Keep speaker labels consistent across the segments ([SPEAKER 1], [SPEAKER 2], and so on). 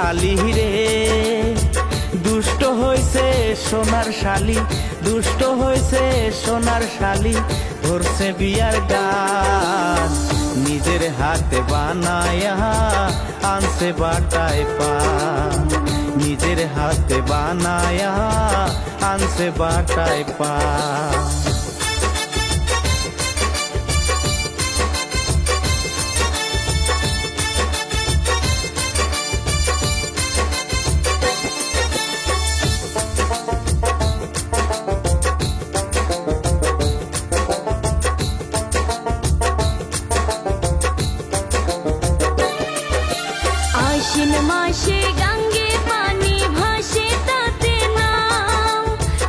[SPEAKER 1] শালি রে দুষ্ট হইছে সোনার শালি, দুষ্ট হইছে সোনার শালি, ধরছে বিয়ার গান নিজের হাতে বানায়া আনছে বাটায় পান, নিজের হাতে বানায়া আনছে বাটায় পান।
[SPEAKER 2] আশ্বিন মাসে গাঙ্গে পানি ভাসে তাতে নাও,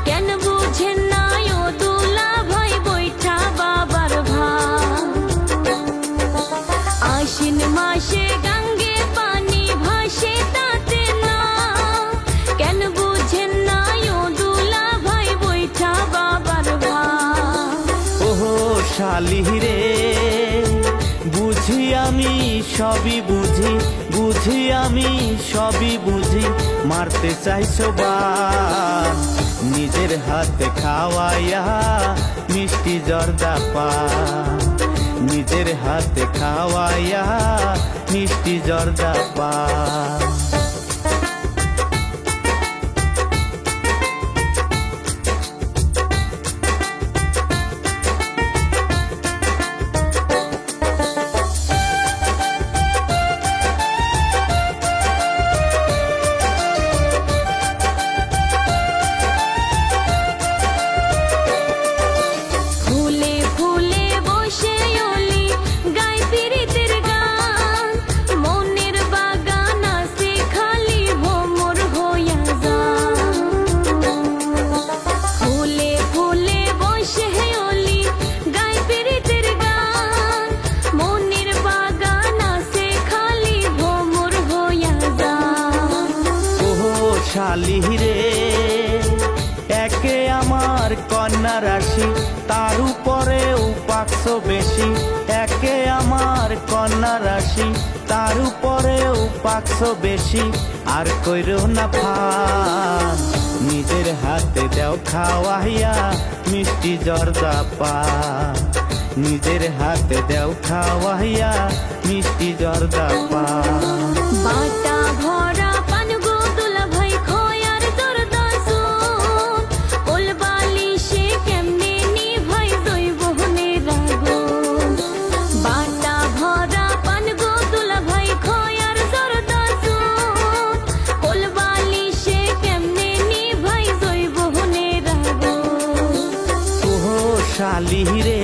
[SPEAKER 2] কেন বুঝেন না ও দুলা ভাই বৈঠা বাবার ভাই। আশ্বিন মাসে গাঙ্গে পানি ভাসে তাতে নাও, কেন বুঝেন না ও দুলা ভাই বৈঠা বাবার ভাই।
[SPEAKER 1] ওহো শালি রে বুঝি আমি সবই বুঝি, বুঝি আমি সবই বুঝি, মারতে চাইছো বান নিজের হাতে খাওয়াইয়া মিষ্টি জর্দা পান, নিজের হাতে খাওয়াইয়া মিষ্টি জর্দা পান। শালি রে একে আমার কন্যা রাশি, তার উপরেও পাকশো বেশি, একে আমার কন্যা রাশি, তার উপরেও পাকশো বেশি, আর কইরো না ফান নিজের হাতে দাও খাওয়াইয়া মিষ্টি জর্দা পান, নিজের হাতে দাও খাওয়াইয়া মিষ্টি জর্দা পান।
[SPEAKER 2] বাটা ভরা পান গো দুলা ভাই খয়ার জর্দা সুন, কোল বালিশে কেমনে নি ভাই জৈবনের আগুন। বাটা ভরা পান গো দুলা ভাই খয়ার জর্দা সুন, কোল বালিশে কেমনে নি ভাই জৈবনের আগুন।
[SPEAKER 1] ওহো শালি রে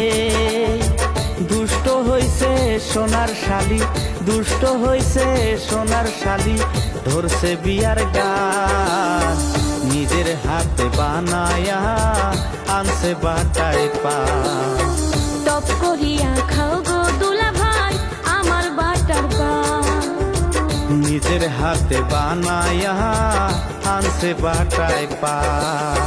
[SPEAKER 1] দুষ্ট হইছে সোনার শালি, দুষ্ট হইছে সোনার শালি, ধরছে বিয়ার গান নিজের হাতে বানায়া আনছে বাটায় পান।
[SPEAKER 2] টপ করিয়া খাও গো দুলা ভাই আমার বাটার পান,
[SPEAKER 1] নিজের হাতে বানায়া আনছে বাটায় পান।